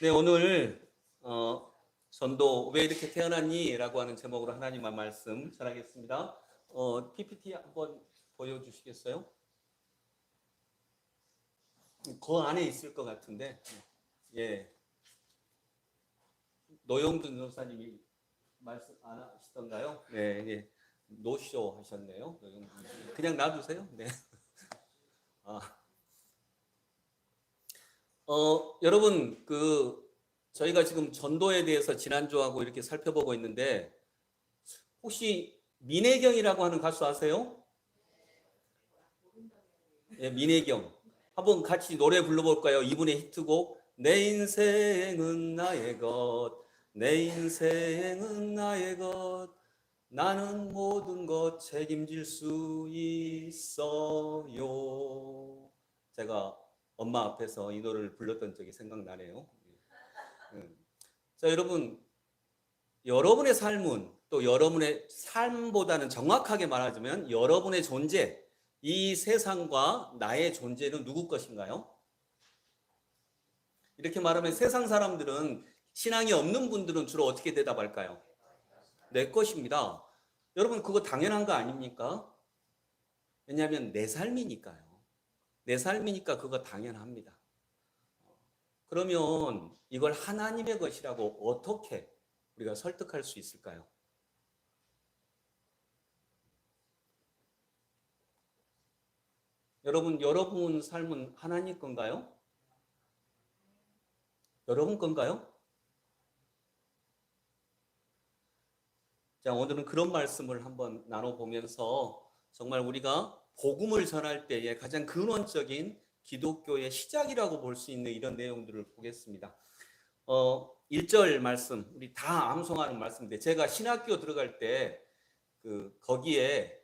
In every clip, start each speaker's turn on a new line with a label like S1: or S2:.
S1: 네, 오늘 전도 왜 이렇게 태어났니? 라고 하는 제목으로 하나님의 말씀 전하겠습니다. PPT 한번 보여주시겠어요? 그 안에 있을 것 같은데, 예, 노영준 전사님이 말씀 안 하시던가요? 네, 예, 노쇼 하셨네요. 그냥 놔두세요. 네. 여러분, 저희가 지금 전도에 대해서 지난주하고 이렇게 살펴보고 있는데, 혹시 민혜경이라고 하는 가수 아세요? 예, 민혜경. 한번 같이 노래 불러볼까요? 이분의 히트곡. 내 인생은 나의 것, 내 인생은 나의 것, 나는 모든 것 책임질 수 있어요. 제가 엄마 앞에서 이 노래를 불렀던 적이 생각나네요. 자, 여러분의 삶은 또 여러분의 삶보다는 정확하게 말하자면 여러분의 존재, 이 세상과 나의 존재는 누구 것인가요? 이렇게 말하면 세상 사람들은, 신앙이 없는 분들은 주로 어떻게 대답할까요? 내 것입니다. 여러분, 그거 당연한 거 아닙니까? 왜냐하면 내 삶이니까요. 내 삶이니까 그거 당연합니다. 그러면 이걸 하나님의 것이라고 어떻게 우리가 설득할 수 있을까요? 여러분 삶은 하나님 건가요? 여러분 건가요? 자, 오늘은 그런 말씀을 한번 나눠보면서 정말 우리가 복음을 전할 때에 가장 근원적인 기독교의 시작이라고 볼 수 있는 이런 내용들을 보겠습니다. 1절 말씀, 우리 다 암송하는 말씀인데, 제가 신학교 들어갈 때 거기에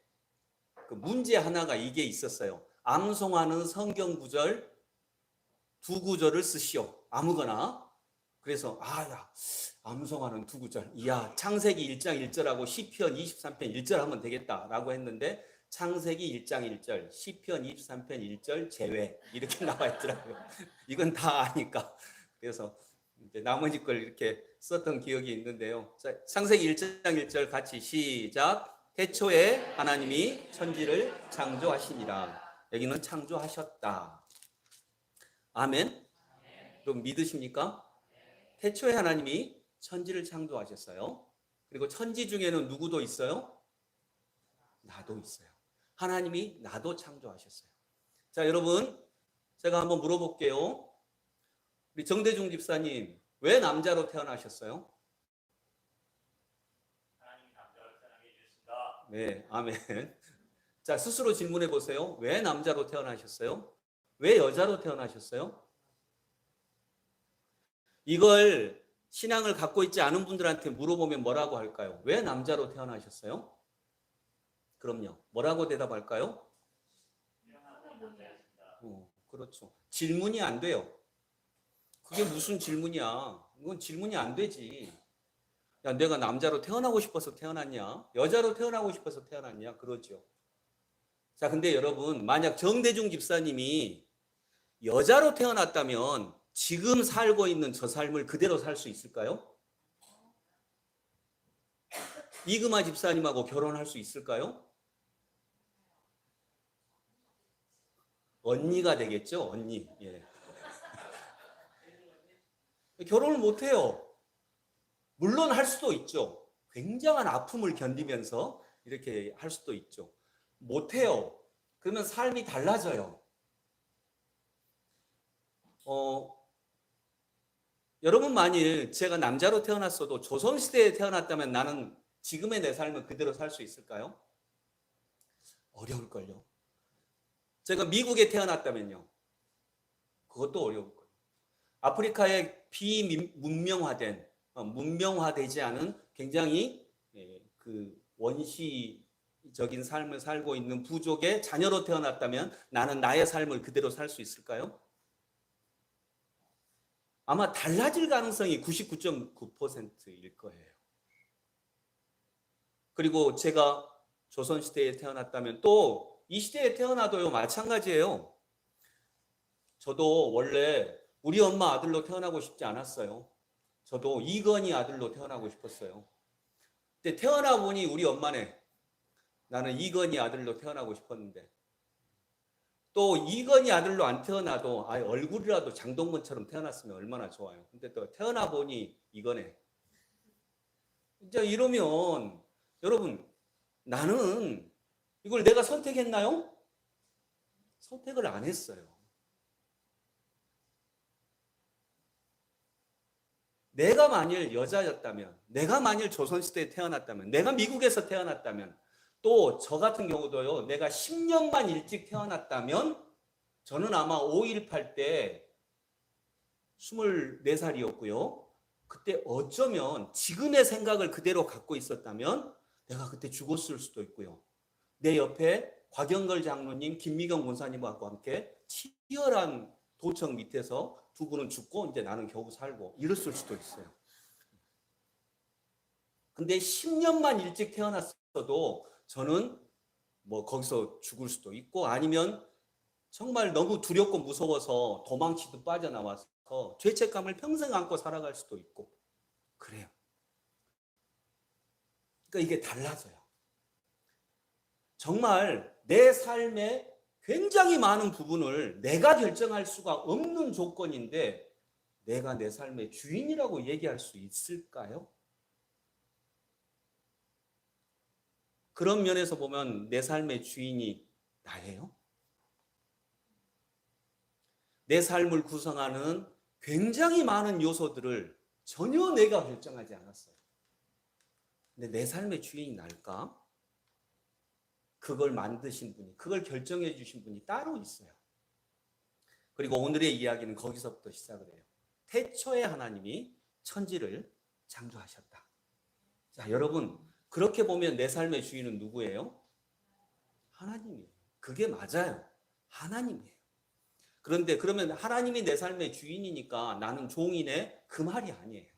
S1: 그 문제 하나가 이게 있었어요. 암송하는 성경 구절 두 구절을 쓰시오. 아무거나. 그래서 야, 암송하는 두 구절. 이야, 창세기 1장 1절하고 시편 23편 1절 하면 되겠다라고 했는데, 창세기 1장 1절, 시편 23편 1절 제외 이렇게 나와 있더라고요. 이건 다 아니까. 그래서 이제 나머지 걸 이렇게 썼던 기억이 있는데요. 자, 창세기 1장 1절 같이 시작. 태초에 하나님이 천지를 창조하시니라. 여기는 창조하셨다. 아멘. 그럼 믿으십니까? 태초에 하나님이 천지를 창조하셨어요. 그리고 천지 중에는 누구도 있어요? 나도 있어요. 하나님이 나도 창조하셨어요. 자, 여러분, 제가 한번 물어볼게요. 우리 정대중 집사님, 왜 남자로 태어나셨어요?
S2: 하나님이 남자로 태어나게 해주셨습니다.
S1: 네, 아멘. 자, 스스로 질문해 보세요. 왜 남자로 태어나셨어요? 왜 여자로 태어나셨어요? 이걸 신앙을 갖고 있지 않은 분들한테 물어보면 뭐라고 할까요? 왜 남자로 태어나셨어요? 그럼요. 뭐라고 대답할까요? 그렇죠. 질문이 안 돼요. 그게 무슨 질문이야? 이건 질문이 안 되지. 야, 내가 남자로 태어나고 싶어서 태어났냐? 여자로 태어나고 싶어서 태어났냐? 그러죠. 자, 근데 여러분, 만약 정대중 집사님이 여자로 태어났다면 지금 살고 있는 저 삶을 그대로 살 수 있을까요? 이금아 집사님하고 결혼할 수 있을까요? 언니가 되겠죠? 언니. 예. 결혼을 못해요. 물론 할 수도 있죠. 굉장한 아픔을 견디면서 이렇게 할 수도 있죠. 못해요. 그러면 삶이 달라져요. 여러분, 만일 제가 남자로 태어났어도 조선시대에 태어났다면 나는 지금의 내 삶을 그대로 살 수 있을까요? 어려울걸요. 제가 미국에 태어났다면요. 그것도 어려울 거예요. 아프리카의 비문명화된, 문명화되지 않은 굉장히 그 원시적인 삶을 살고 있는 부족의 자녀로 태어났다면 나는 나의 삶을 그대로 살 수 있을까요? 아마 달라질 가능성이 99.9%일 거예요. 그리고 제가 조선시대에 태어났다면 또 이 시대에 태어나도요, 마찬가지예요. 저도 원래 우리 엄마 아들로 태어나고 싶지 않았어요. 저도 이건희 아들로 태어나고 싶었어요. 근데 태어나 보니 우리 엄마네. 나는 이건희 아들로 태어나고 싶었는데 또 이건희 아들로 안 태어나도 아예 얼굴이라도 장동건처럼 태어났으면 얼마나 좋아요. 근데 또 태어나 보니 이거네. 이제 이러면 여러분 나는 이걸 내가 선택했나요? 선택을 안 했어요. 내가 만일 여자였다면, 내가 만일 조선시대에 태어났다면, 내가 미국에서 태어났다면, 또 저 같은 경우도요, 내가 10년만 일찍 태어났다면, 저는 아마 5.18 때 24살이었고요. 그때 어쩌면 지금의 생각을 그대로 갖고 있었다면, 내가 그때 죽었을 수도 있고요. 내 옆에 곽영걸 장로님, 김미경 권사님과 함께 치열한 도청 밑에서 두 분은 죽고 이제 나는 겨우 살고 이랬을 수도 있어요. 근데 10년만 일찍 태어났어도 저는 뭐 거기서 죽을 수도 있고 아니면 정말 너무 두렵고 무서워서 도망치듯 빠져나와서 죄책감을 평생 안고 살아갈 수도 있고 그래요. 그러니까 이게 달라져요. 정말 내 삶의 굉장히 많은 부분을 내가 결정할 수가 없는 조건인데 내가 내 삶의 주인이라고 얘기할 수 있을까요? 그런 면에서 보면 내 삶의 주인이 나예요? 내 삶을 구성하는 굉장히 많은 요소들을 전혀 내가 결정하지 않았어요. 근데 내 삶의 주인이 날까? 그걸 만드신 분이, 그걸 결정해 주신 분이 따로 있어요. 그리고 오늘의 이야기는 거기서부터 시작을 해요. 태초에 하나님이 천지를 창조하셨다. 자, 여러분, 그렇게 보면 내 삶의 주인은 누구예요? 하나님이에요. 그게 맞아요. 하나님이에요. 그런데 그러면 하나님이 내 삶의 주인이니까 나는 종이네? 그 말이 아니에요.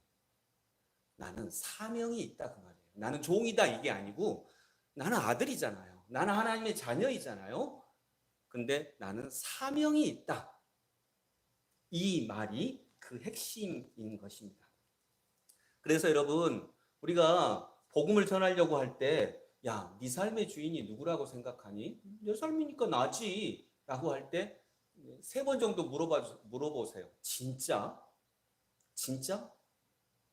S1: 나는 사명이 있다 그 말이에요. 나는 종이다 이게 아니고 나는 아들이잖아요. 나는 하나님의 자녀이잖아요. 근데 나는 사명이 있다. 이 말이 그 핵심인 것입니다. 그래서 여러분 우리가 복음을 전하려고 할 때 야, 네 삶의 주인이 누구라고 생각하니? 내 삶이니까 나지 라고 할 때 3번 정도 물어보세요. 진짜? 진짜?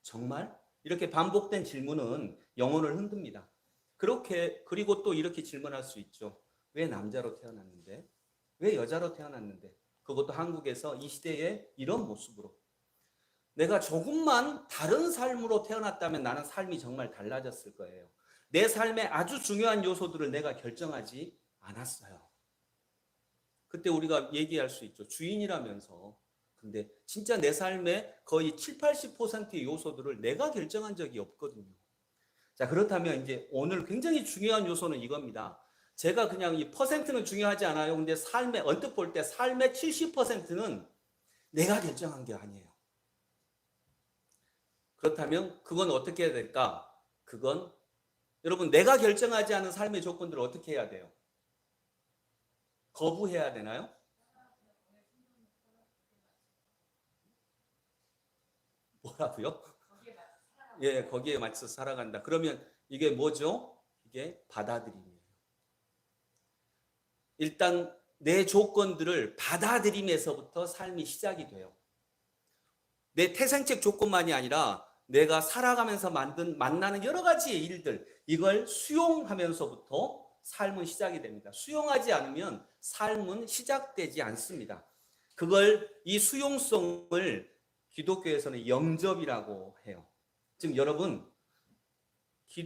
S1: 정말? 이렇게 반복된 질문은 영혼을 흔듭니다. 그리고 또 이렇게 질문할 수 있죠. 왜 남자로 태어났는데? 왜 여자로 태어났는데? 그것도 한국에서 이 시대에 이런 모습으로. 내가 조금만 다른 삶으로 태어났다면 나는 삶이 정말 달라졌을 거예요. 내 삶의 아주 중요한 요소들을 내가 결정하지 않았어요. 그때 우리가 얘기할 수 있죠. 주인이라면서. 근데 진짜 내 삶의 거의 7, 80%의 요소들을 내가 결정한 적이 없거든요. 자, 그렇다면 이제 오늘 굉장히 중요한 요소는 이겁니다. 제가 그냥 이 퍼센트는 중요하지 않아요. 근데 삶의, 언뜻 볼 때 삶의 70%는 내가 결정한 게 아니에요. 그렇다면 그건 어떻게 해야 될까? 그건 여러분 내가 결정하지 않은 삶의 조건들을 어떻게 해야 돼요? 거부해야 되나요? 뭐라고요? 예, 거기에 맞춰서 살아간다. 그러면 이게 뭐죠? 이게 받아들임이에요. 일단 내 조건들을 받아들임에서부터 삶이 시작이 돼요. 내 태생적 조건만이 아니라 내가 살아가면서 만나는 여러 가지의 일들, 이걸 수용하면서부터 삶은 시작이 됩니다. 수용하지 않으면 삶은 시작되지 않습니다. 이 수용성을 기독교에서는 영접이라고 해요. 지금 여러분,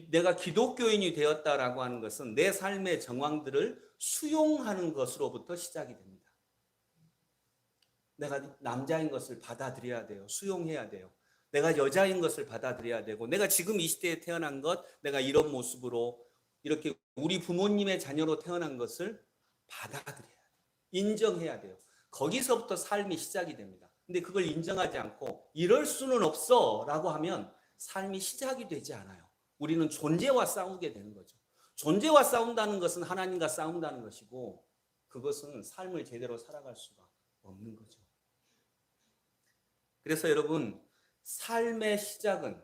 S1: 내가 기독교인이 되었다라고 하는 것은 내 삶의 정황들을 수용하는 것으로부터 시작이 됩니다. 내가 남자인 것을 받아들여야 돼요. 수용해야 돼요. 내가 여자인 것을 받아들여야 되고 내가 지금 이 시대에 태어난 것, 내가 이런 모습으로 이렇게 우리 부모님의 자녀로 태어난 것을 받아들여야 돼요. 인정해야 돼요. 거기서부터 삶이 시작이 됩니다. 근데 그걸 인정하지 않고 이럴 수는 없어 라고 하면 삶이 시작이 되지 않아요. 우리는 존재와 싸우게 되는 거죠. 존재와 싸운다는 것은 하나님과 싸운다는 것이고 그것은 삶을 제대로 살아갈 수가 없는 거죠. 그래서 여러분, 삶의 시작은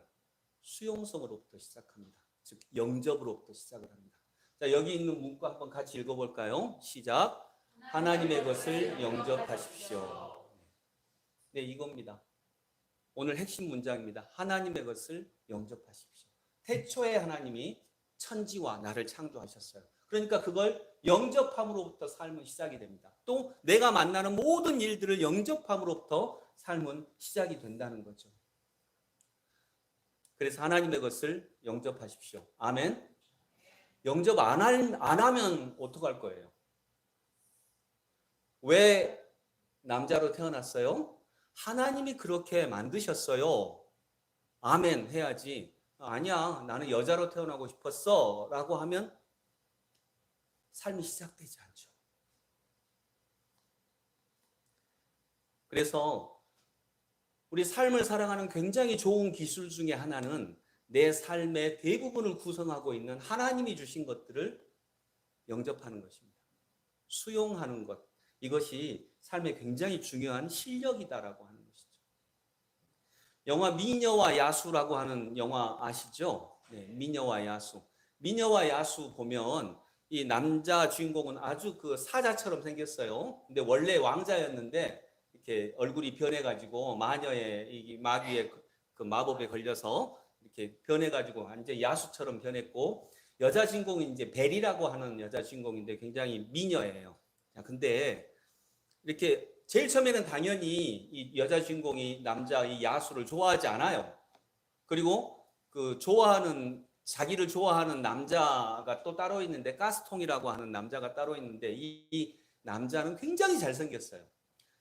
S1: 수용성으로부터 시작합니다. 즉 영접으로부터 시작을 합니다. 자, 여기 있는 문구 한번 같이 읽어볼까요? 시작. 하나님의 것을 영접하십시오. 네, 이겁니다. 오늘 핵심 문장입니다. 하나님의 것을 영접하십시오. 태초에 하나님이 천지와 나를 창조하셨어요. 그러니까 그걸 영접함으로부터 삶은 시작이 됩니다. 또 내가 만나는 모든 일들을 영접함으로부터 삶은 시작이 된다는 거죠. 그래서 하나님의 것을 영접하십시오. 아멘. 영접 안 하면 어떡할 거예요? 왜 남자로 태어났어요? 하나님이 그렇게 만드셨어요. 아멘 해야지. 아니야, 나는 여자로 태어나고 싶었어 라고 하면 삶이 시작되지 않죠. 그래서 우리 삶을 살아가는 굉장히 좋은 기술 중에 하나는 내 삶의 대부분을 구성하고 있는 하나님이 주신 것들을 영접하는 것입니다. 수용하는 것. 이것이 삶에 굉장히 중요한 실력이다라고 하는 것이죠. 영화 미녀와 야수라고 하는 영화 아시죠? 네, 미녀와 야수. 미녀와 야수 보면 이 남자 주인공은 아주 그 사자처럼 생겼어요. 근데 원래 왕자였는데 이렇게 얼굴이 변해가지고 마녀의 이 마귀의 그 마법에 걸려서 이렇게 변해가지고 완전 야수처럼 변했고, 여자 주인공이 이제 벨이라고 하는 여자 주인공인데 굉장히 미녀예요. 근데 이렇게 제일 처음에는 당연히 이 여자 주인공이 남자 이 야수를 좋아하지 않아요. 그리고 그 자기를 좋아하는 남자가 또 따로 있는데, 가스통이라고 하는 남자가 따로 있는데 이 남자는 굉장히 잘생겼어요.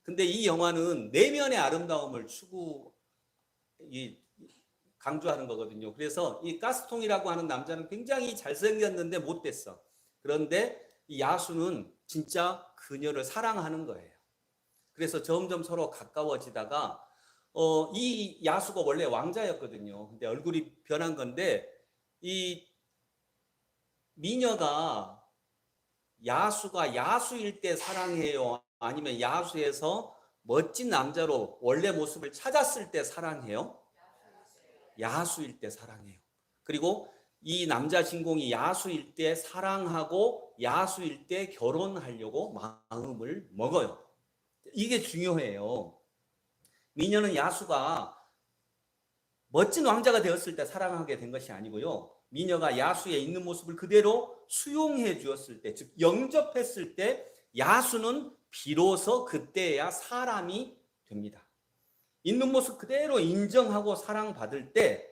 S1: 근데 이 영화는 내면의 아름다움을 강조하는 거거든요. 그래서 이 가스통이라고 하는 남자는 굉장히 잘생겼는데 못됐어. 그런데 이 야수는 진짜 그녀를 사랑하는 거예요. 그래서 점점 서로 가까워지다가 이 야수가 원래 왕자였거든요. 근데 얼굴이 변한 건데 이 미녀가 야수가 야수일 때 사랑해요? 아니면 야수에서 멋진 남자로 원래 모습을 찾았을 때 사랑해요? 야수일 때 사랑해요. 그리고 이 남자 주인공이 야수일 때 사랑하고 야수일 때 결혼하려고 마음을 먹어요. 이게 중요해요. 미녀는 야수가 멋진 왕자가 되었을 때 사랑하게 된 것이 아니고요. 미녀가 야수에 있는 모습을 그대로 수용해 주었을 때, 즉 영접했을 때 야수는 비로소 그때야 사람이 됩니다. 있는 모습 그대로 인정하고 사랑받을 때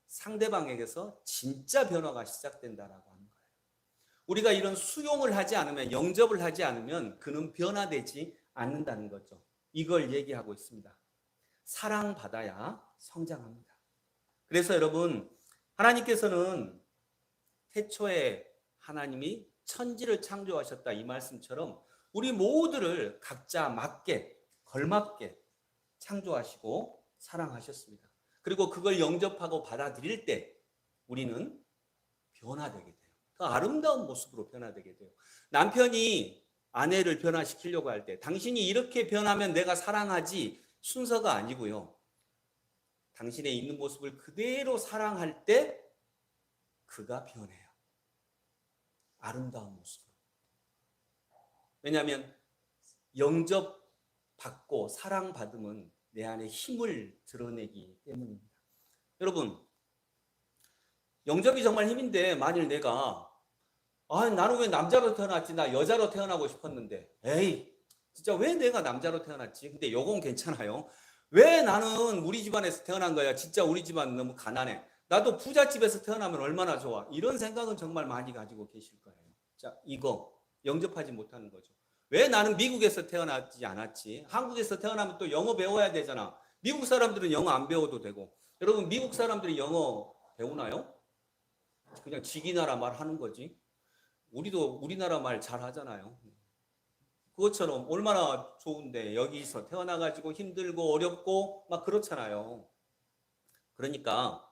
S1: 상대방에게서 진짜 변화가 시작된다라고 하는 거예요. 우리가 이런 수용을 하지 않으면, 영접을 하지 않으면 그는 변화되지 않는다는 거죠. 이걸 얘기하고 있습니다. 사랑받아야 성장합니다. 그래서 여러분, 하나님께서는 태초에 하나님이 천지를 창조하셨다 이 말씀처럼 우리 모두를 각자 맞게 걸맞게 창조하시고 사랑하셨습니다. 그리고 그걸 영접하고 받아들일 때 우리는 변화되게 돼요. 더 아름다운 모습으로 변화되게 돼요. 남편이 아내를 변화시키려고 할 때 당신이 이렇게 변하면 내가 사랑하지 순서가 아니고요. 당신의 있는 모습을 그대로 사랑할 때 그가 변해요. 아름다운 모습으로. 왜냐하면 영접받고 사랑받음은 내 안에 힘을 드러내기 때문입니다. 여러분, 영접이 정말 힘인데 만일 내가 나는 왜 남자로 태어났지? 나 여자로 태어나고 싶었는데. 에이, 진짜 왜 내가 남자로 태어났지? 근데 요건 괜찮아요. 왜 나는 우리 집안에서 태어난 거야? 진짜 우리 집안 너무 가난해. 나도 부잣집에서 태어나면 얼마나 좋아. 이런 생각은 정말 많이 가지고 계실 거예요. 자, 이거 영접하지 못하는 거죠. 왜 나는 미국에서 태어나지 않았지? 한국에서 태어나면 또 영어 배워야 되잖아. 미국 사람들은 영어 안 배워도 되고. 여러분, 미국 사람들이 영어 배우나요? 그냥 지기 나라 말 하는 거지. 우리도 우리나라 말 잘 하잖아요. 그것처럼 얼마나 좋은데 여기서 태어나가지고 힘들고 어렵고 막 그렇잖아요. 그러니까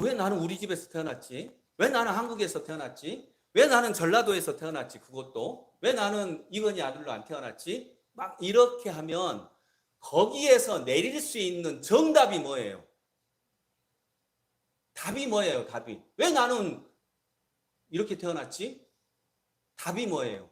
S1: 왜 나는 우리 집에서 태어났지? 왜 나는 한국에서 태어났지? 왜 나는 전라도에서 태어났지? 그것도 왜 나는 이건희 아들로 안 태어났지? 막 이렇게 하면 거기에서 내릴 수 있는 정답이 뭐예요? 답이 뭐예요? 답이. 왜 나는 이렇게 태어났지? 답이 뭐예요?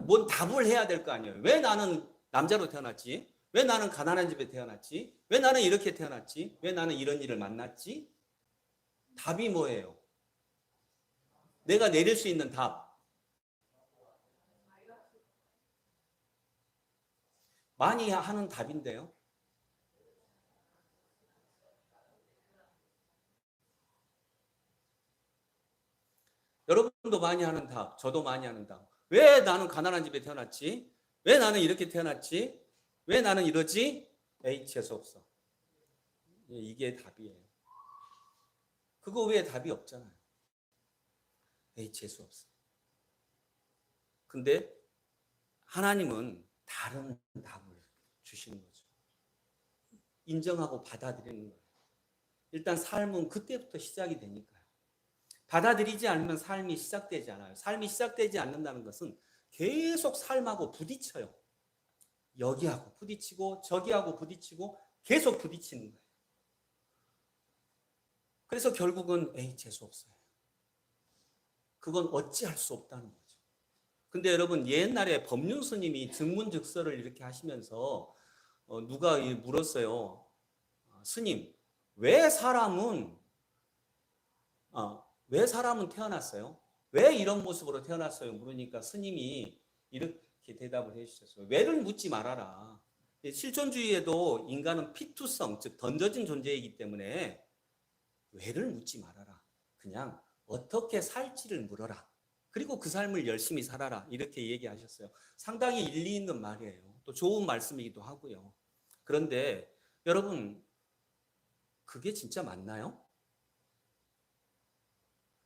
S1: 뭔 답을 해야 될 거 아니에요. 왜 나는 남자로 태어났지? 왜 나는 가난한 집에 태어났지? 왜 나는 이렇게 태어났지? 왜 나는 이런 일을 만났지? 답이 뭐예요? 내가 내릴 수 있는 답. 많이 하는 답인데요. 여러분도 많이 하는 답, 저도 많이 하는 답. 왜 나는 가난한 집에 태어났지? 왜 나는 이렇게 태어났지? 왜 나는 이러지? 에이, 재수없어. 이게 답이에요. 그거 외에 답이 없잖아요. 에이, 재수없어. 근데 하나님은 다른 답을 주시는 거죠. 인정하고 받아들이는 거예요. 일단 삶은 그때부터 시작이 되니까요. 받아들이지 않으면 삶이 시작되지 않아요. 삶이 시작되지 않는다는 것은 계속 삶하고 부딪혀요. 여기하고 부딪히고 저기하고 부딪히고 계속 부딪히는 거예요. 그래서 결국은 에이, 재수없어요. 그건 어찌할 수 없다는 거죠. 근데 여러분, 옛날에 법륜 스님이 증문즉서를 이렇게 하시면서 누가 물었어요. 스님, 왜 사람은 왜 사람은 태어났어요? 왜 이런 모습으로 태어났어요? 물으니까 스님이 이렇게 대답을 해주셨어요. 왜를 묻지 말아라. 실존주의에도 인간은 피투성, 즉 던져진 존재이기 때문에 왜를 묻지 말아라. 그냥 어떻게 살지를 물어라. 그리고 그 삶을 열심히 살아라. 이렇게 얘기하셨어요. 상당히 일리 있는 말이에요. 또 좋은 말씀이기도 하고요. 그런데 여러분, 그게 진짜 맞나요?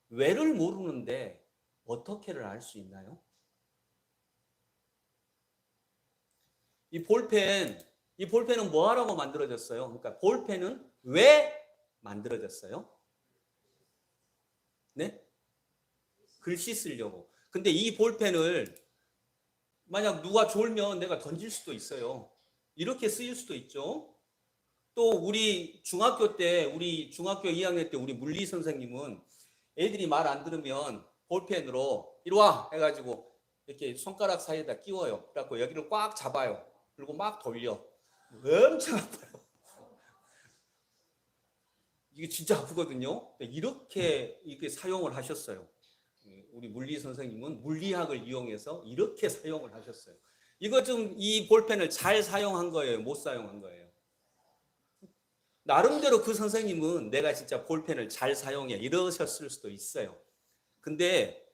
S1: 왜를 모르는데 어떻게를 알 수 있나요? 이 볼펜은 뭐 하라고 만들어졌어요? 그러니까 볼펜은 왜 만들어졌어요? 네? 글씨 쓰려고. 근데 이 볼펜을 만약 누가 졸면 내가 던질 수도 있어요. 이렇게 쓰일 수도 있죠. 또 우리 중학교 2학년 때 우리 물리 선생님은 애들이 말 안 들으면 볼펜으로 이리 와 해가지고 이렇게 손가락 사이에다 끼워요. 그래갖고 여기를 꽉 잡아요. 그리고 막 돌려. 엄청 아파요. 이게 진짜 아프거든요. 이렇게 사용을 하셨어요. 우리 물리 선생님은 물리학을 이용해서 이렇게 사용을 하셨어요. 이거 좀 이 볼펜을 잘 사용한 거예요? 못 사용한 거예요? 나름대로 그 선생님은 내가 진짜 볼펜을 잘 사용해 이러셨을 수도 있어요. 근데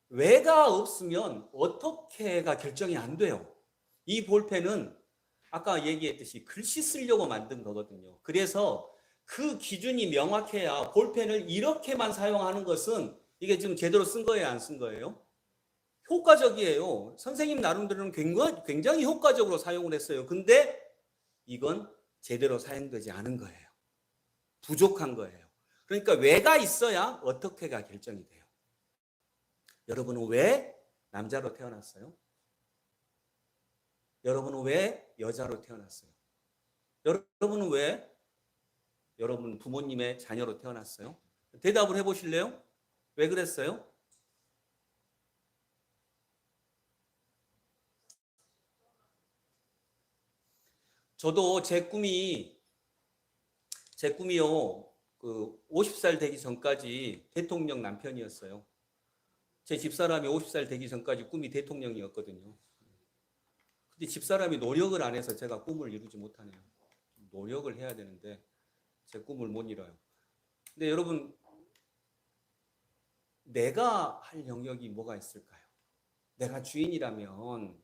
S1: 왜가 없으면 어떻게가 결정이 안 돼요. 이 볼펜은 아까 얘기했듯이 글씨 쓰려고 만든 거거든요. 그래서 그 기준이 명확해야 볼펜을 이렇게만 사용하는 것은 이게 지금 제대로 쓴 거예요, 안 쓴 거예요? 효과적이에요. 선생님 나름대로는 굉장히 효과적으로 사용을 했어요. 근데 이건 제대로 사용되지 않은 거예요. 부족한 거예요. 그러니까 왜가 있어야 어떻게가 결정이 돼요. 여러분은 왜 남자로 태어났어요? 여러분은 왜 여자로 태어났어요? 여러분은 왜 여러분 부모님의 자녀로 태어났어요? 대답을 해보실래요? 왜 그랬어요? 저도 제 꿈이요. 그 50살 되기 전까지 대통령 남편이었어요. 제 집사람이 50살 되기 전까지 꿈이 대통령이었거든요. 근데 집사람이 노력을 안 해서 제가 꿈을 이루지 못하네요. 노력을 해야 되는데 제 꿈을 못 이뤄요. 근데 여러분, 내가 할 영역이 뭐가 있을까요? 내가 주인이라면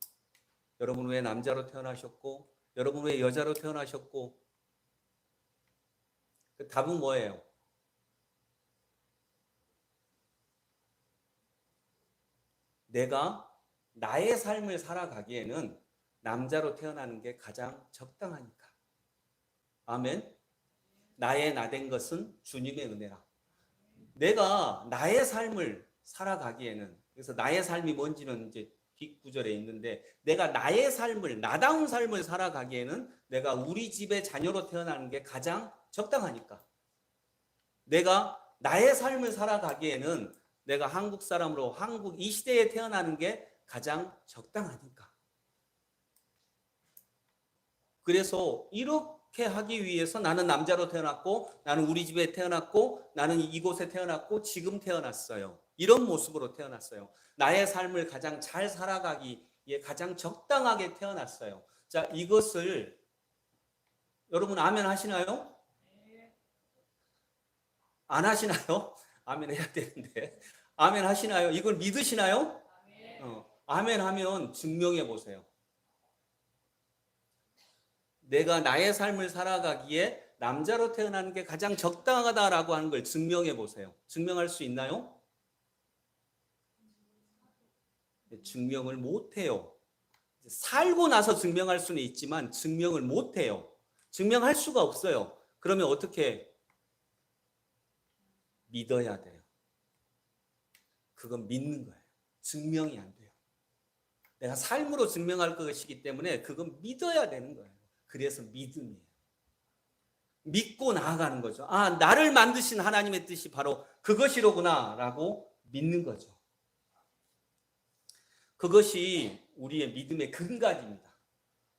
S1: 여러분 왜 남자로 태어나셨고 여러분 왜 여자로 태어나셨고 그 답은 뭐예요? 내가 나의 삶을 살아가기에는 남자로 태어나는 게 가장 적당하니까. 아멘. 나의 나된 것은 주님의 은혜라. 내가 나의 삶을 살아가기에는, 그래서 나의 삶이 뭔지는 이제 뒷구절에 있는데 내가 나의 삶을 나다운 삶을 살아가기에는 내가 우리 집의 자녀로 태어나는 게 가장 적당하니까. 내가 나의 삶을 살아가기에는 내가 한국 사람으로 한국 이 시대에 태어나는 게 가장 적당하니까. 그래서 이렇게 하기 위해서 나는 남자로 태어났고 나는 우리 집에 태어났고 나는 이곳에 태어났고 지금 태어났어요. 이런 모습으로 태어났어요. 나의 삶을 가장 잘 살아가기에 가장 적당하게 태어났어요. 자, 이것을 여러분 아멘 하시나요? 안 하시나요? 아멘 해야 되는데. 아멘 하시나요? 이걸 믿으시나요? 아멘 하면 증명해 보세요. 내가 나의 삶을 살아가기에 남자로 태어나는 게 가장 적당하다라고 하는 걸 증명해 보세요. 증명할 수 있나요? 증명을 못해요. 살고 나서 증명할 수는 있지만 증명을 못해요. 증명할 수가 없어요. 그러면 어떻게 믿어야 돼요. 그건 믿는 거예요. 증명이 안 돼요. 내가 삶으로 증명할 것이기 때문에 그건 믿어야 되는 거예요. 그래서 믿음이에요. 믿고 나아가는 거죠. 아, 나를 만드신 하나님의 뜻이 바로 그것이로구나 라고 믿는 거죠. 그것이 우리의 믿음의 근간입니다.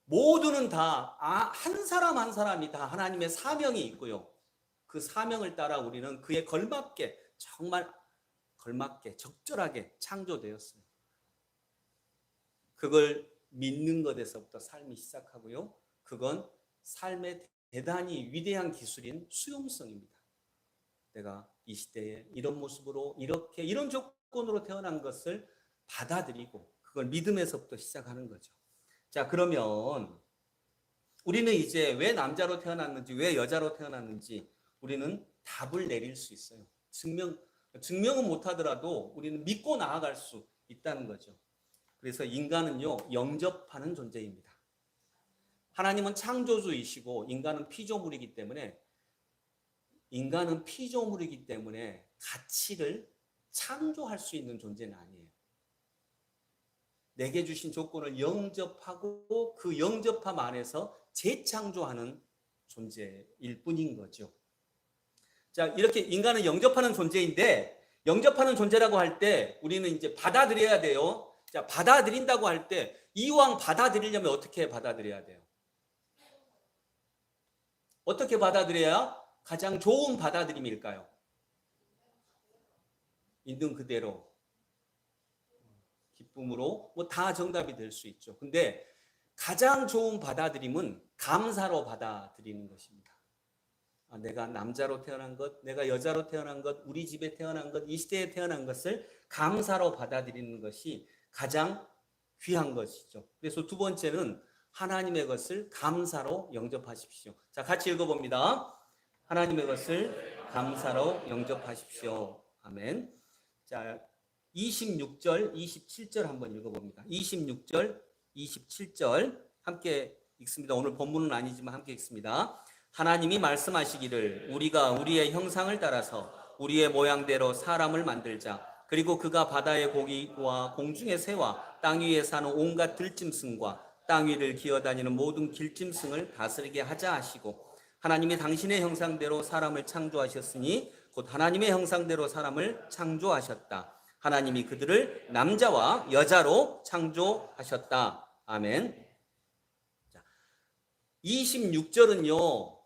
S1: 모두는 다 한 사람 한 사람이 다 하나님의 사명이 있고요. 그 사명을 따라 우리는 그에 걸맞게 정말 걸맞게 적절하게 창조되었어요. 그걸 믿는 것에서부터 삶이 시작하고요. 그건 삶의 대단히 위대한 기술인 수용성입니다. 내가 이 시대에 이런 모습으로 이렇게 이런 조건으로 태어난 것을 받아들이고 그걸 믿음에서부터 시작하는 거죠. 자, 그러면 우리는 이제 왜 남자로 태어났는지 왜 여자로 태어났는지 우리는 답을 내릴 수 있어요. 증명은 못하더라도 우리는 믿고 나아갈 수 있다는 거죠. 그래서 인간은요, 영접하는 존재입니다. 하나님은 창조주이시고 인간은 피조물이기 때문에 가치를 창조할 수 있는 존재는 아니에요. 내게 주신 조건을 영접하고 그 영접함 안에서 재창조하는 존재일 뿐인 거죠. 자, 이렇게 인간은 영접하는 존재인데 영접하는 존재라고 할 때 우리는 이제 받아들여야 돼요. 자, 받아들인다고 할 때 이왕 받아들이려면 어떻게 받아들여야 돼요? 어떻게 받아들여야 가장 좋은 받아들임일까요? 있는 그대로 기쁨으로 뭐 다 정답이 될 수 있죠. 근데 가장 좋은 받아들임은 감사로 받아들이는 것입니다. 내가 남자로 태어난 것, 내가 여자로 태어난 것, 우리 집에 태어난 것, 이 시대에 태어난 것을 감사로 받아들이는 것이 가장 귀한 것이죠. 그래서 두 번째는 하나님의 것을 감사로 영접하십시오. 자, 같이 읽어봅니다. 하나님의 것을 감사로 영접하십시오. 아멘. 자, 26절, 27절 한번 읽어봅니다. 26절, 27절 함께 읽습니다. 오늘 본문은 아니지만 함께 읽습니다. 하나님이 말씀하시기를 우리가 우리의 형상을 따라서 우리의 모양대로 사람을 만들자. 그리고 그가 바다의 고기와 공중의 새와 땅 위에 사는 온갖 들짐승과 땅 위를 기어다니는 모든 길짐승을 다스리게 하자 하시고 하나님이 당신의 형상대로 사람을 창조하셨으니 곧 하나님의 형상대로 사람을 창조하셨다. 하나님이 그들을 남자와 여자로 창조하셨다. 아멘. 26절은요.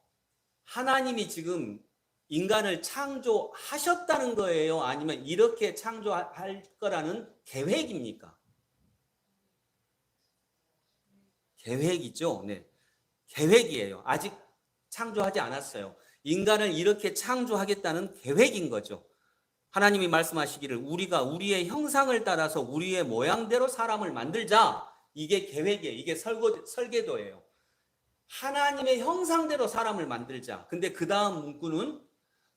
S1: 하나님이 지금 인간을 창조하셨다는 거예요? 아니면 이렇게 창조할 거라는 계획입니까? 계획이죠. 네. 계획이에요. 아직 창조하지 않았어요. 인간을 이렇게 창조하겠다는 계획인 거죠. 하나님이 말씀하시기를 우리가 우리의 형상을 따라서 우리의 모양대로 사람을 만들자. 이게 계획이에요. 이게 설계도예요. 하나님의 형상대로 사람을 만들자. 근데 그 다음 문구는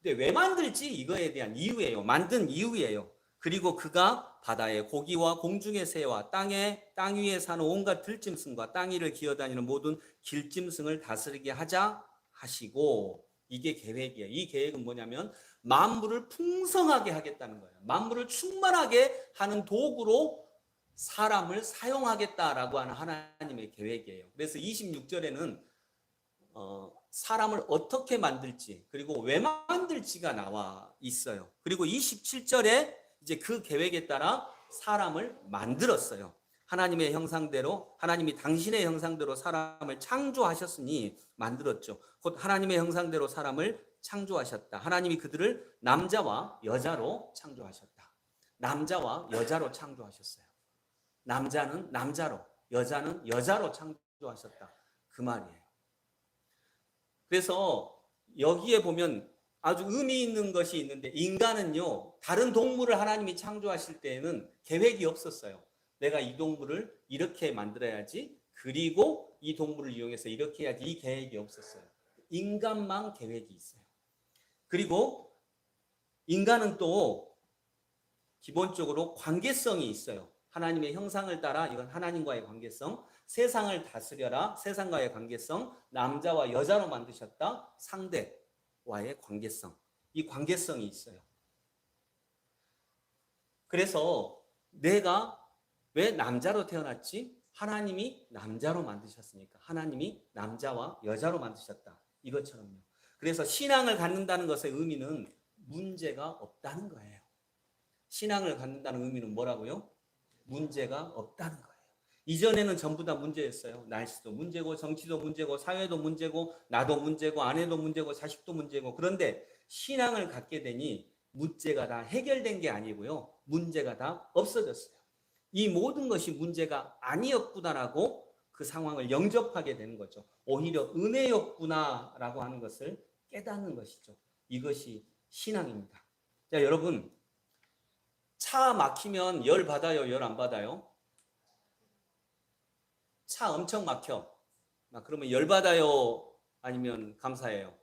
S1: 근데 왜 만들지? 이거에 대한 이유예요. 만든 이유예요. 그리고 그가 바다의 고기와 공중의 새와 땅 위에 사는 온갖 들짐승과 땅 위를 기어다니는 모든 길짐승을 다스리게 하자 하시고 이게 계획이에요. 이 계획은 뭐냐면 만물을 풍성하게 하겠다는 거예요. 만물을 충만하게 하는 도구로 사람을 사용하겠다라고 하는 하나님의 계획이에요. 그래서 26절에는 사람을 어떻게 만들지, 그리고 왜 만들지가 나와 있어요. 그리고 27절에 이제 그 계획에 따라 사람을 만들었어요. 하나님의 형상대로, 하나님이 당신의 형상대로 사람을 창조하셨으니 만들었죠. 곧 하나님의 형상대로 사람을 창조하셨다. 하나님이 그들을 남자와 여자로 창조하셨다. 남자와 여자로 창조하셨어요. 남자는 남자로, 여자는 여자로 창조하셨다. 그 말이에요. 그래서 여기에 보면 아주 의미 있는 것이 있는데, 인간은요, 다른 동물을 하나님이 창조하실 때에는 계획이 없었어요. 내가 이 동물을 이렇게 만들어야지, 그리고 이 동물을 이용해서 이렇게 해야지, 이 계획이 없었어요. 인간만 계획이 있어요. 그리고 인간은 또 기본적으로 관계성이 있어요. 하나님의 형상을 따라, 이건 하나님과의 관계성, 세상을 다스려라, 세상과의 관계성, 남자와 여자로 만드셨다, 상대와의 관계성. 이 관계성이 있어요. 그래서 내가 왜 남자로 태어났지? 하나님이 남자로 만드셨으니까. 하나님이 남자와 여자로 만드셨다. 이것처럼요. 그래서 신앙을 갖는다는 것의 의미는 문제가 없다는 거예요. 신앙을 갖는다는 의미는 뭐라고요? 문제가 없다는 거예요. 이전에는 전부 다 문제였어요. 날씨도 문제고, 정치도 문제고, 사회도 문제고, 나도 문제고, 아내도 문제고, 자식도 문제고. 그런데 신앙을 갖게 되니 문제가 다 해결된 게 아니고요. 문제가 다 없어졌어요. 이 모든 것이 문제가 아니었구나라고 그 상황을 영접하게 되는 거죠. 오히려 은혜였구나라고 하는 것을 깨닫는 것이죠. 이것이 신앙입니다. 자, 여러분, 차 막히면 열 받아요, 열 안 받아요? 차 엄청 막혀. 그러면 열 받아요, 아니면 감사해요?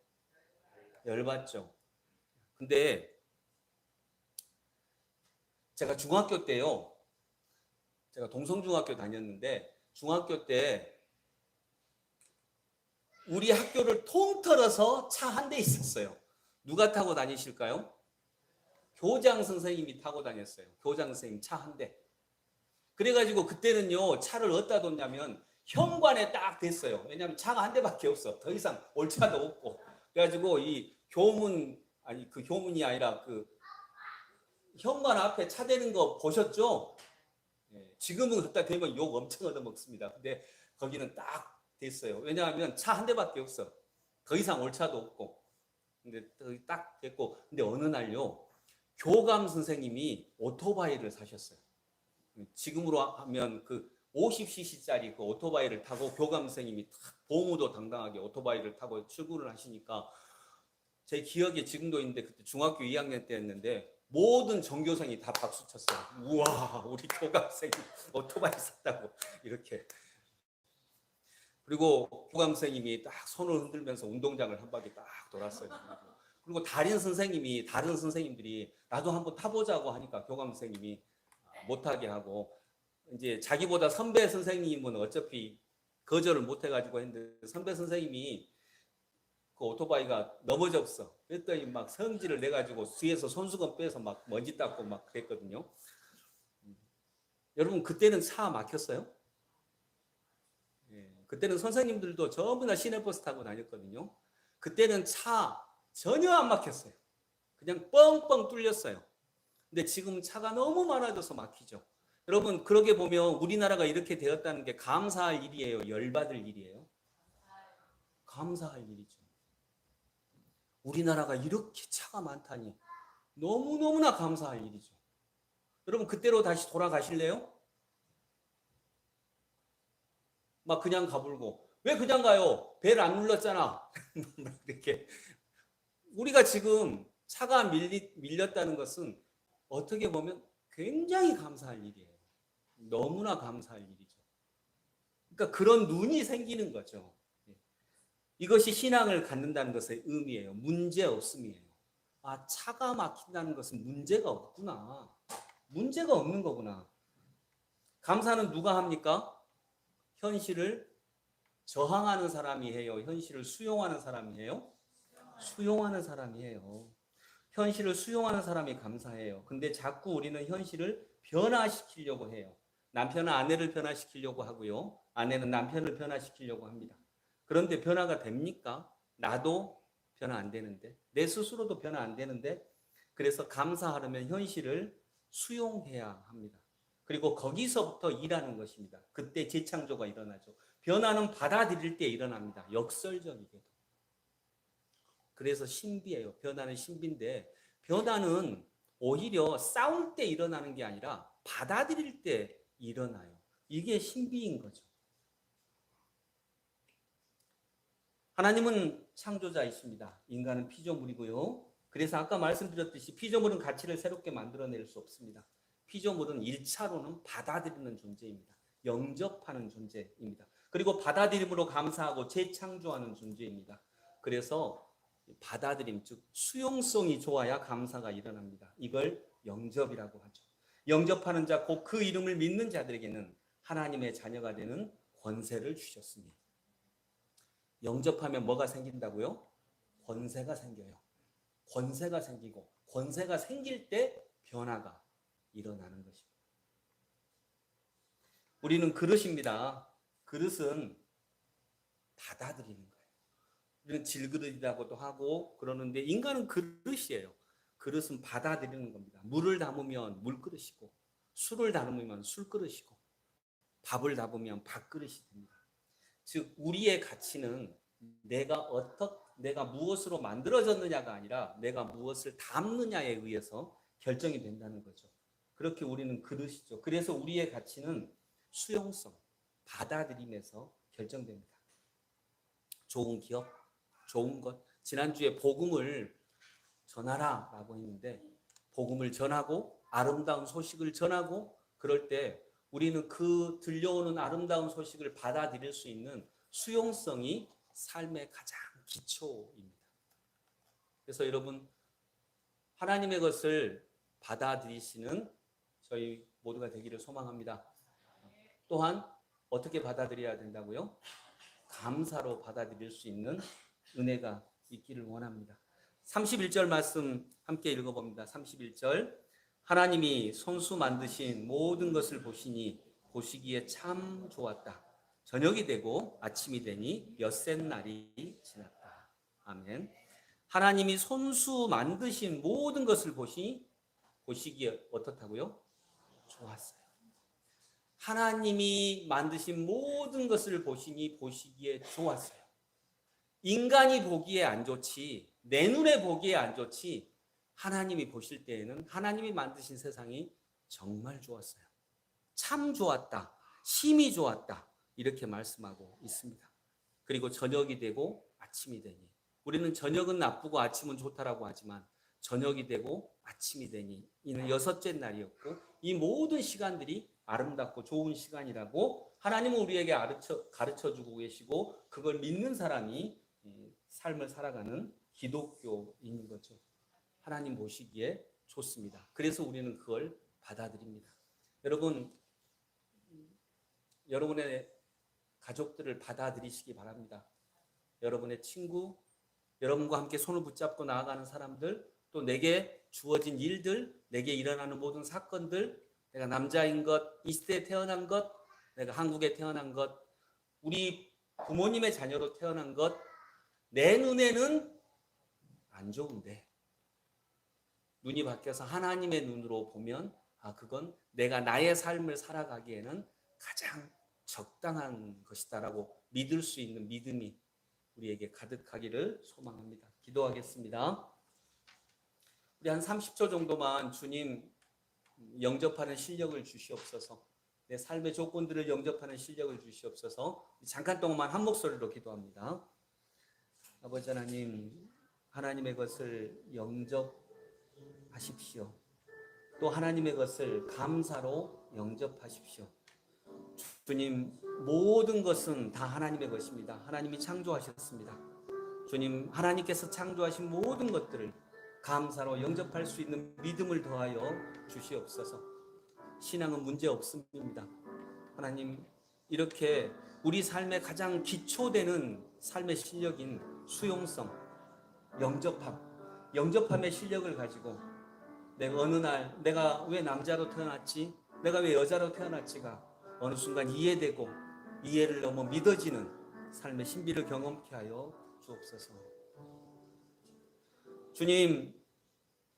S1: 열 받죠. 근데 제가 중학교 때요, 제가 동성중학교 다녔는데, 중학교 때 우리 학교를 통틀어서 차 한 대 있었어요. 누가 타고 다니실까요? 교장 선생님이 타고 다녔어요. 교장 선생님 차 한 대. 그래가지고 그때는요, 차를 어디다 뒀냐면 현관에 딱 댔어요. 왜냐하면 차가 한 대밖에 없어. 더 이상 올 차도 없고. 그래가지고 이 교문, 아니 그 교문이 아니라 그 현관 앞에 차 대는 거 보셨죠? 지금은 갖다 대면 욕 엄청 얻어먹습니다. 근데 거기는 딱 됐어요. 왜냐하면 차 한 대밖에 없어. 더 이상 올 차도 없고. 근데 딱 됐고. 근데 어느 날요, 교감 선생님이 오토바이를 사셨어요. 지금으로 하면 그 50cc짜리 그 오토바이를 타고 교감 선생님이 보무도 당당하게 오토바이를 타고 출근을 하시니까, 제 기억에 지금도 있는데, 그때 중학교 2학년 때였는데 모든 전교생이 다 박수 쳤어요. 우와, 우리 교감 선생님 오토바이 샀다고 이렇게. 그리고 교감 선생님이 딱 손을 흔들면서 운동장을 한 바퀴 딱 돌았어요. 그리고 다른 선생님들이 나도 한번 타보자고 하니까 교감 선생님이 못하게 하고, 이제 자기보다 선배 선생님은 어차피 거절을 못해가지고 했는데, 선배 선생님이 그 오토바이가 넘어졌어. 그랬더니 막 성질을 내가지고 뒤에서 손수건 빼서 막 먼지 닦고 막 그랬거든요. 여러분, 그때는 차 막혔어요? 그때는 선생님들도 전부 다 시내버스 타고 다녔거든요. 그때는 차 전혀 안 막혔어요. 그냥 뻥뻥 뚫렸어요. 근데 지금 차가 너무 많아져서 막히죠. 여러분, 그러게 보면 우리나라가 이렇게 되었다는 게 감사할 일이에요? 열받을 일이에요? 감사할 일이죠. 우리나라가 이렇게 차가 많다니 너무너무나 감사할 일이죠. 여러분, 그때로 다시 돌아가실래요? 막 그냥 가불고. 왜 그냥 가요? 벨 안 눌렀잖아. 이렇게. 우리가 지금 차가 밀렸다는 것은 어떻게 보면 굉장히 감사할 일이에요. 너무나 감사할 일이죠. 그러니까 그런 눈이 생기는 거죠. 이것이 신앙을 갖는다는 것의 의미예요. 문제 없음이에요. 아, 차가 막힌다는 것은 문제가 없구나. 문제가 없는 거구나. 감사는 누가 합니까? 현실을 저항하는 사람이 해요? 현실을 수용하는 사람이 해요? 수용하는 사람이 해요. 현실을 수용하는 사람이 감사해요. 근데 자꾸 우리는 현실을 변화시키려고 해요. 남편은 아내를 변화시키려고 하고요. 아내는 남편을 변화시키려고 합니다. 그런데 변화가 됩니까? 나도 변화 안 되는데, 내 스스로도 변화 안 되는데, 그래서 감사하려면 현실을 수용해야 합니다. 그리고 거기서부터 일하는 것입니다. 그때 재창조가 일어나죠. 변화는 받아들일 때 일어납니다. 역설적이게도. 그래서 신비예요. 변화는 신비인데, 변화는 오히려 싸울 때 일어나는 게 아니라 받아들일 때 일어나요. 이게 신비인 거죠. 하나님은 창조자이십니다. 인간은 피조물이고요. 그래서 아까 말씀드렸듯이 피조물은 가치를 새롭게 만들어낼 수 없습니다. 피조물은 1차로는 받아들이는 존재입니다. 영접하는 존재입니다. 그리고 받아들임으로 감사하고 재창조하는 존재입니다. 그래서 받아들임, 즉 수용성이 좋아야 감사가 일어납니다. 이걸 영접이라고 하죠. 영접하는 자, 곧 그 이름을 믿는 자들에게는 하나님의 자녀가 되는 권세를 주셨으니. 영접하면 뭐가 생긴다고요? 권세가 생겨요. 권세가 생기고, 권세가 생길 때 변화가 일어나는 것입니다. 우리는 그릇입니다. 그릇은 받아들이는 거예요. 우리는 질그릇이라고도 하고 그러는데 인간은 그릇이에요. 그릇은 받아들이는 겁니다. 물을 담으면 물그릇이고, 술을 담으면 술그릇이고, 밥을 담으면 밥그릇이 됩니다. 즉 우리의 가치는 내가 무엇으로 만들어졌느냐가 아니라 내가 무엇을 담느냐에 의해서 결정이 된다는 거죠. 그렇게 우리는 그릇이죠. 그래서 우리의 가치는 수용성, 받아들임에서 결정됩니다. 좋은 기업, 좋은 것. 지난주에 복음을 전하라 라고 했는데, 복음을 전하고 아름다운 소식을 전하고 그럴 때 우리는 그 들려오는 아름다운 소식을 받아들일 수 있는 수용성이 삶의 가장 기초입니다. 그래서 여러분, 하나님의 것을 받아들이시는 저희 모두가 되기를 소망합니다. 또한 어떻게 받아들여야 된다고요? 감사로 받아들일 수 있는 은혜가 있기를 원합니다. 31절 말씀 함께 읽어봅니다. 31절. 하나님이 손수 만드신 모든 것을 보시니 보시기에 참 좋았다. 저녁이 되고 아침이 되니 엿새 날이 지났다. 아멘. 하나님이 손수 만드신 모든 것을 보시기에 어떻다고요? 좋았어요. 하나님이 만드신 모든 것을 보시니 보시기에 좋았어요. 인간이 보기에 안 좋지, 내 눈에 보기에 안 좋지, 하나님이 보실 때에는 하나님이 만드신 세상이 정말 좋았어요. 참 좋았다. 심히 좋았다. 이렇게 말씀하고 있습니다. 그리고 저녁이 되고 아침이 되니, 우리는 저녁은 나쁘고 아침은 좋다라고 하지만 저녁이 되고 아침이 되니 이는 여섯째 날이었고 이 모든 시간들이 아름답고 좋은 시간이라고 하나님은 우리에게 가르쳐주고 계시고 그걸 믿는 사람이 삶을 살아가는 기독교인 거죠. 하나님 보시기에 좋습니다. 그래서 우리는 그걸 받아들입니다. 여러분, 여러분의 가족들을 받아들이시기 바랍니다. 여러분의 친구, 여러분과 함께 손을 붙잡고 나아가는 사람들, 또 내게 주어진 일들, 내게 일어나는 모든 사건들, 내가 남자인 것, 이 시대에 태어난 것, 내가 한국에 태어난 것, 우리 부모님의 자녀로 태어난 것, 내 눈에는 안 좋은데 눈이 바뀌어서 하나님의 눈으로 보면 그건 내가 나의 삶을 살아가기에는 가장 적당한 것이다라고 믿을 수 있는 믿음이 우리에게 가득하기를 소망합니다. 기도하겠습니다. 우리 한 30초 정도만 주님 영접하는 실력을 주시옵소서. 내 삶의 조건들을 영접하는 실력을 주시옵소서. 잠깐 동안만 한 목소리로 기도합니다. 아버지 하나님, 하나님의 것을 영접하십시오. 또 하나님의 것을 감사로 영접하십시오. 주님, 모든 것은 다 하나님의 것입니다. 하나님이 창조하셨습니다. 주님, 하나님께서 창조하신 모든 것들을 감사로 영접할 수 있는 믿음을 더하여 주시옵소서. 신앙은 문제 없습니다. 하나님, 이렇게 우리 삶의 가장 기초되는 삶의 실력인 수용성, 영접함의 실력을 가지고 내가 어느 날 내가 왜 남자로 태어났지? 내가 왜 여자로 태어났지가 어느 순간 이해되고 이해를 넘어 믿어지는 삶의 신비를 경험케 하여 주옵소서. 주님,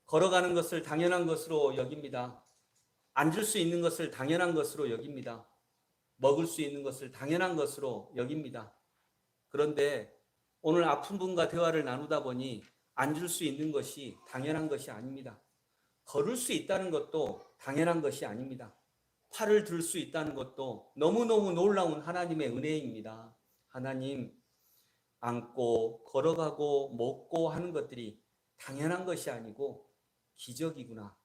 S1: 걸어가는 것을 당연한 것으로 여깁니다. 앉을 수 있는 것을 당연한 것으로 여깁니다. 먹을 수 있는 것을 당연한 것으로 여깁니다. 그런데 오늘 아픈 분과 대화를 나누다 보니 앉을 수 있는 것이 당연한 것이 아닙니다. 걸을 수 있다는 것도 당연한 것이 아닙니다. 팔을 들 수 있다는 것도 너무너무 놀라운 하나님의 은혜입니다. 하나님, 앉고 걸어가고 먹고 하는 것들이 당연한 것이 아니고 기적이구나.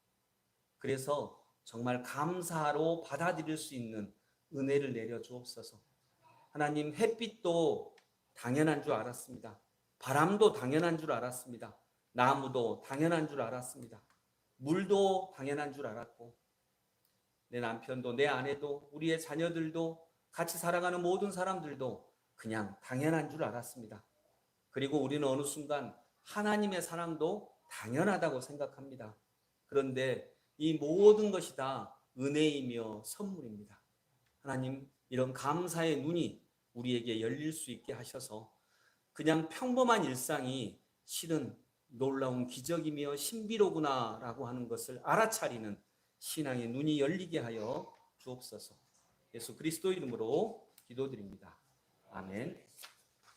S1: 그래서 정말 감사로 받아들일 수 있는 은혜를 내려 주옵소서. 하나님, 햇빛도 당연한 줄 알았습니다. 바람도 당연한 줄 알았습니다. 나무도 당연한 줄 알았습니다. 물도 당연한 줄 알았고, 내 남편도 내 아내도 우리의 자녀들도 같이 살아가는 모든 사람들도 그냥 당연한 줄 알았습니다. 그리고 우리는 어느 순간 하나님의 사랑도 당연하다고 생각합니다. 그런데 이 모든 것이 다 은혜이며 선물입니다. 하나님, 이런 감사의 눈이 우리에게 열릴 수 있게 하셔서 그냥 평범한 일상이 실은 놀라운 기적이며 신비로구나라고 하는 것을 알아차리는 신앙의 눈이 열리게 하여 주옵소서. 예수 그리스도 이름으로 기도드립니다. 아멘.